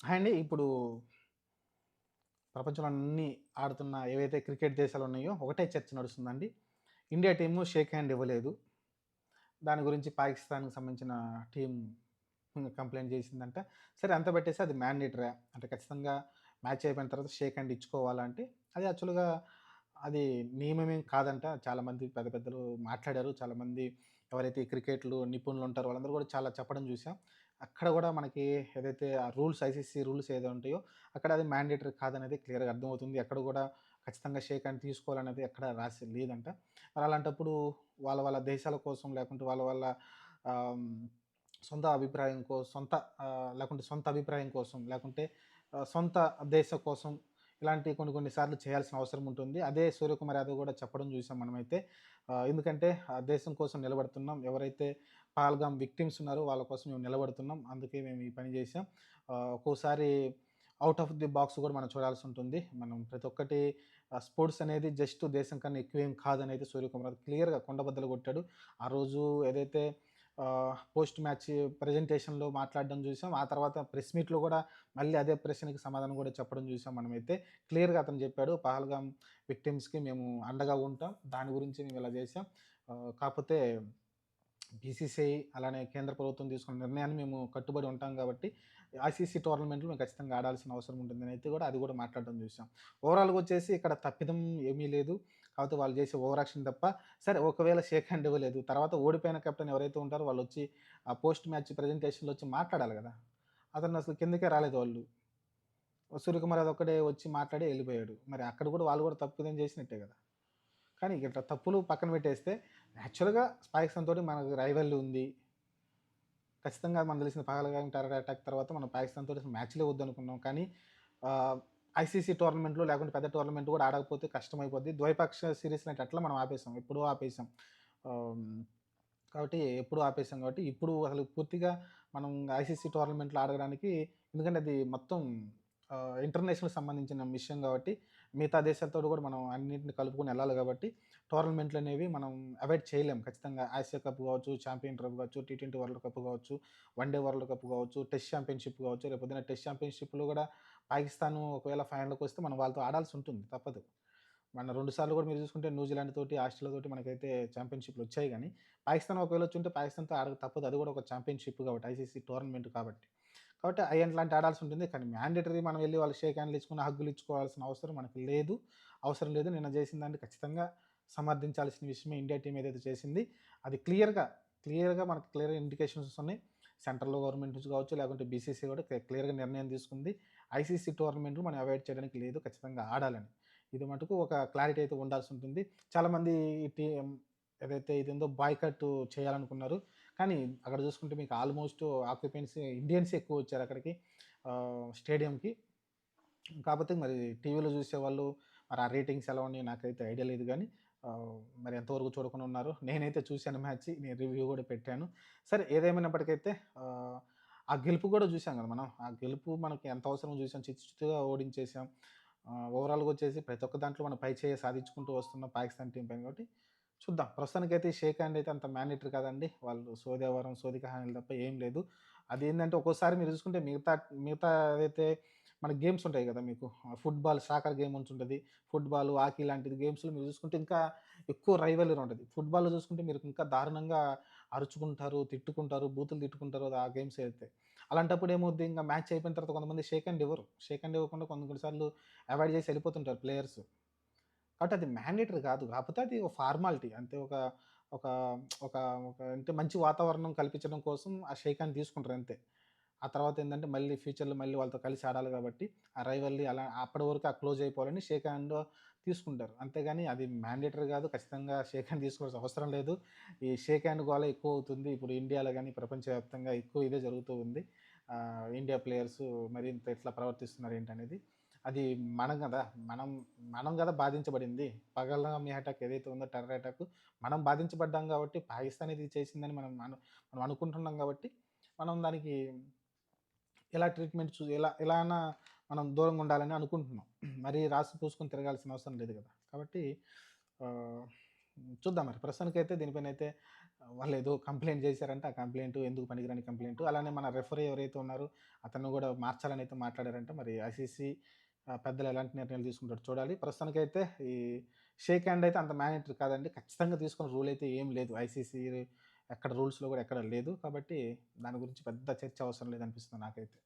అండి ఇప్పుడు ప్రపంచంలో అన్నీ ఆడుతున్న ఏవైతే క్రికెట్ దేశాలు ఉన్నాయో ఒకటే చర్చ నడుస్తుందండి. ఇండియా టీము షేక్ హ్యాండ్ ఇవ్వలేదు. దాని గురించి పాకిస్తాన్‌కి సంబంధించిన టీమ్ కంప్లెయింట్ చేసిందంట. సరే అంత పెట్టేసి అది మ్యాండేటరా? అంటే ఖచ్చితంగా మ్యాచ్ అయిపోయిన తర్వాత షేక్ హ్యాండ్ ఇచ్చుకోవాలా అంటే, అది యాక్చువల్‌గా అది నియమమేం కాదంట. చాలామంది పెద్ద పెద్దలు మాట్లాడారు. చాలామంది ఎవరైతే ఈ క్రికెట్‌లో నిపుణులు ఉంటారో వాళ్ళందరూ కూడా చాలా చెప్పడం చూసాం. అక్కడ కూడా మనకి ఏదైతే ఆ రూల్స్ ఐసీసీ రూల్స్ ఏదో ఉంటాయో అక్కడ అది మ్యాండేటరీ కాదనేది క్లియర్‌గా అర్థమవుతుంది. ఎక్కడ కూడా ఖచ్చితంగా షేక్ హ్యాండ్ తీసుకోవాలనేది ఎక్కడ రాసి లేదంట. మరి అలాంటప్పుడు వాళ్ళ వాళ్ళ దేశాల కోసం లేకుంటే వాళ్ళ వాళ్ళ ఆహ్, సొంత అభిప్రాయం సొంత లేకుంటే సొంత అభిప్రాయం కోసం లేకుంటే సొంత దేశం కోసం ఇలాంటి కొన్ని కొన్ని సార్లు చేయాల్సిన అవసరం ఉంటుంది. అదే సూర్యకుమార్ యాదవ్ కూడా చెప్పడం చూసాం మనమైతే. ఎందుకంటే దేశం కోసం నిలబడుతున్నాం. ఎవరైతే పహల్గామ్ విక్టిమ్స్ ఉన్నారో వాళ్ళ కోసం మేము నిలబడుతున్నాం. అందుకే మేము ఈ పని చేశాం. ఒక్కోసారి ఔట్ ఆఫ్ ది బాక్స్ కూడా మనం చూడాల్సి ఉంటుంది. మనం ప్రతి ఒక్కటి స్పోర్ట్స్ అనేది జస్ట్ దేశం కన్నా ఎక్కువేం కాదనైతే సూర్యకుమార్ క్లియర్‌గా కుండబద్దలు కొట్టాడు. ఆ రోజు ఏదైతే పోస్ట్ మ్యాచ్ ప్రెజెంటేషన్‌లో మాట్లాడడం చూసాం. ఆ తర్వాత ప్రెస్ మీట్‌లో కూడా మళ్ళీ అదే ప్రశ్నకి సమాధానం కూడా చెప్పడం చూసాం మనమైతే. క్లియర్‌గా అతను చెప్పాడు. పహల్గామ్ విక్టిమ్స్‌కి మేము అండగా ఉంటాం. దాని గురించి మేము ఇలా చేశాం. కాపోతే బీసీసీఐ అలానే కేంద్ర ప్రభుత్వం తీసుకున్న నిర్ణయాన్ని మేము కట్టుబడి ఉంటాం కాబట్టి, ఐసీసీ టోర్నమెంట్‌లో మేము ఖచ్చితంగా ఆడాల్సిన అవసరం ఉంటుందని అయితే కూడా అది కూడా మాట్లాడడం చూసాం. ఓవరాల్‌గా వచ్చేసి ఇక్కడ తప్పిదం ఏమీ లేదు. కాకపోతే వాళ్ళు చేసే ఓవర్ యాక్షన్ తప్ప, సరే ఒకవేళ షేక్ హ్యాండ్ ఇవ్వలేదు. తర్వాత ఓడిపోయిన కెప్టెన్ ఎవరైతే ఉంటారో వాళ్ళొచ్చి ఆ పోస్ట్ మ్యాచ్ ప్రెజెంటేషన్‌లో వచ్చి మాట్లాడాలి కదా! అతను అసలు కిందకే రాలేదు వాళ్ళు. సూర్యకుమార్ అదొక్కడే వచ్చి మాట్లాడి ఎళ్ళిపోయాడు. మరి అక్కడ కూడా వాళ్ళు కూడా తప్పిదం చేసినట్టే కదా! కానీ ఇట్లా తప్పులు పక్కన పెట్టేస్తే యాక్చువల్‌గా పాకిస్తాన్ తోటి మనకు రైవల్రీ ఉంది. ఖచ్చితంగా మనకు తెలిసిన పహల్గామ్ టెర్రర్ అటాక్ తర్వాత మనం పాకిస్తాన్ తోటి మ్యాచ్‌లే వద్దనుకున్నాం. కానీ ఐసీసీ టోర్నమెంట్‌లో లేకుంటే పెద్ద టోర్నమెంట్ కూడా ఆడకపోతే కష్టమైపోద్ది. ద్వైపాక్షిక సీరీస్‌ని అయితే ఎట్లా మనం ఆపేసాం. ఎప్పుడో ఆపేసాం. ఆహ్, కాబట్టి ఎప్పుడో ఆపేసాం కాబట్టి ఇప్పుడు అసలు పూర్తిగా మనం ఐసీసీ టోర్నమెంట్‌లో ఆడడానికి ఎందుకంటే అది మొత్తం ఇంటర్నేషనల్‌కి సంబంధించిన విషయం కాబట్టి మిగతా దేశాలతోటి కూడా మనం అన్నిటిని కలుపుకొని ఎళ్ళాలి కాబట్టి టోర్నమెంట్‌లనేవి మనం అవాయిడ్ చేయలేం. ఖచ్చితంగా ఆసియా కప్ కావచ్చు, చాంపియన్ ట్రోఫీ కావచ్చు, టీ20 వరల్డ్ కప్ కావచ్చు, వన్‌డే వరల్డ్ కప్ కావచ్చు, టెస్ట్ ఛాంపియన్‌షిప్ కావచ్చు. రేపొద్దున టెస్ట్ ఛాంపియన్‌షిప్‌లో కూడా పాకిస్తాను ఒకవేళ ఫైనల్‌కొస్తే మనం వాళ్ళతో ఆడాల్సి ఉంటుంది. తప్పదు. మన 2 సార్లు కూడా మీరు చూసుకుంటే న్యూజిలాండ్ తోటి, ఆస్ట్రేలియా తోటి మనకైతే ఛాంపియన్‌షిప్‌లొచ్చాయి గానీ, పాకిస్తాన్ ఒకవేళ వచ్చుంటే పాకిస్తాన్‌తో ఆడక తప్పదు. అది కూడా ఒక ఛాంపియన్‌షిప్ కాబట్టి ఐసీసీ టోర్నమెంట్ కాబట్టి. కాబట్టి అట్లాంటి ఆడాల్సి ఉంటుంది. కానీ మ్యాండేటరీ మనం వెళ్లి వాళ్ళకి షేక్ హ్యాండ్‌లు ఇచ్చుకొని, హగ్గులు ఇచ్చుకోవాల్సిన అవసరం మనకు లేదు. అవసరం లేదు. నిన్న చేసిన దాన్ని ఖచ్చితంగా సమర్థించాల్సిన విషయమే ఇండియా టీమ్ ఏదైతే చేసింది. అది క్లియర్‌గా మనకు క్లియర్ ఇండికేషన్స్ ఉన్నాయి. సెంట్రల్ గవర్నమెంట్ నుంచి కావచ్చు, లేకుంటే బీసీసీ కూడా క్లియర్‌గా నిర్ణయం తీసుకుంది. ఐసీసీ టోర్నమెంట్‌లు మనం అవాయిడ్ చేయడానికి లేదు. ఖచ్చితంగా ఆడాలని. ఇది మటుకు ఒక క్లారిటీ అయితే ఉండాల్సి ఉంటుంది. చాలామంది ఈ ఏదైతే ఇదేందో బాయ్‌కట్ చేయాలనుకున్నారు. కానీ అక్కడ చూసుకుంటే మీకు ఆల్మోస్ట్ ఆక్యుపెన్సీ ఇండియన్సే ఎక్కువొచ్చారు అక్కడికి స్టేడియంకి. కాపోతే మరి టీవీలో జూసేవాళ్ళు మరి ఆ రేటింగ్స్ ఎలా ఉన్నాయో నాకైతే ఐడియా లేదు గానీ మరి ఎంతవరకు చూడకుండా ఉన్నారో. నేనైతే చూసాను మ్యాచ్. నేను రివ్యూ గూడా పెట్టాను. సరే ఏదేమైనప్పటికైతే ఆ గెలుపు గూడా జూసాం గదా మనం. ఆ గెలుపు మనకి ఎంత అవసరమో జూసాం. చిత్తు చిత్తుగా ఓడించేసాం. ఓవరాల్‌గా వచ్చేసి ప్రతి ఒక్క దాంట్లో మనం పై చేయి సాధించుకుంటూ వస్తున్నాం పాకిస్తాన్ టీమ్ పైన కాబట్టి చూద్దాం. ప్రస్తుతానికైతే ఈ షేక్ హ్యాండ్ అయితే అంత మ్యాండేటరీ కాదండి. వాళ్ళు సోదేవరం, సోది కహానీలు తప్ప ఏం లేదు. అదేందంటే ఒక్కోసారి మీరు చూసుకుంటే మిగతా మిగతా ఏదైతే మన గేమ్స్ ఉంటాయి గదా! మీకు ఫుట్‌బాల్, సాకర్ గేమ్ ఉంటుంటది. ఫుట్‌బాల్, హాకీ లాంటిది గేమ్స్‌లో మీరు చూసుకుంటే ఇంకా ఎక్కువ రైవల్రీ ఉంటది. ఫుట్‌బాల్‌లో చూసుకుంటే మీరు ఇంకా దారుణంగా అరుచుకుంటారు, తిట్టుకుంటారు, బూతులు తిట్టుకుంటారు ఆ గేమ్స్ అయితే. అలాంటప్పుడు ఏమవుద్ది ఇంక మ్యాచ్ అయిపోయిన తర్వాత కొంతమంది షేక్ హ్యాండ్ ఇవ్వరు. షేక్ హ్యాండ్ ఇవ్వకుండా కొన్ని కొన్ని సార్లు అవాయిడ్ చేసి ఎళ్ళిపోతుంటారు ప్లేయర్స్. కాబట్టి అది మ్యాండేటరీ కాదు. కాకపోతే అది ఒక ఫార్మాలిటీ. అంతే ఒక ఒక ఒక ఒక అంటే మంచి వాతావరణం కల్పించడం కోసం ఆ షేక్ హ్యాండ్ తీసుకుంటారు అంతే. ఆ తర్వాత ఏందంటే మళ్ళీ ఫ్యూచర్‌లో మళ్ళీ వాళ్ళతో కలిసి ఆడాలి కాబట్టి, ఆ రైవల్‌రీ అలా అప్పటి వరకు ఆ క్లోజ్ అయిపోవాలని షేక్ హ్యాండ్ తీసుకుంటారు. అంతేగాని అది మ్యాండేటరీ కాదు. ఖచ్చితంగా షేక్ హ్యాండ్ తీసుకోవాల్సిన అవసరం లేదు. ఈ షేక్ హ్యాండ్ గోల ఎక్కువవుతుంది. ఇప్పుడు ఇండియాలో గాని, ప్రపంచవ్యాప్తంగా ఎక్కువ ఇదే జరుగుతూ ఉంది. ఇండియా ప్లేయర్స్ మరి ఇంత ఇట్లా ప్రవర్తిస్తున్నారు ఏంటనేది. అది మనం గదా! మనం మనం గదా బాధించబడింది. పగలగామి అటాక్ ఏదైతే ఉందో టెర్రర్ అటాక్ మనం బాధించబడ్డాం గాబట్టి, పాకిస్తాన్ ఇది చేసిందని మనం అనుకుంటున్నాం గాబట్టి, మనం దానికి ఎలా ట్రీట్‌మెంట్ ఎలా అన్నా మనం దూరంగా ఉండాలని అనుకుంటున్నాం. మరి రాసి పూసుకొని తిరగాల్సిన అవసరం లేదు గదా! కాబట్టి ఆహ్, చూద్దాం మరి. ప్రస్తుతానికైతే దీనిపైనైతే వాళ్ళేదో కంప్లెయింట్ చేశారంట. ఆ కంప్లెయింట్ ఎందుకు పనికిరాని కంప్లెయింట్. అలానే మన రెఫరీ ఎవరైతే ఉన్నారో అతన్ని గూడా మార్చాలనైతే మాట్లాడారంట. మరి ఐసీసీ పెద్దలు ఎలాంటి నిర్ణయాలు తీసుకుంటారో చూడాలి. ప్రస్తుతానికైతే ఈ షేక్ హ్యాండ్ అయితే అంత మ్యాండేటరీ కాదండి. ఖచ్చితంగా తీసుకున్న రూల్ అయితే ఏం లేదు. ఐసీసీ ఎక్కడ రూల్స్‌లో గూడా ఎక్కడ లేదు. కాబట్టి దాని గురించి పెద్ద చర్చ అవసరం లేదనిపిస్తుంది నాకైతే.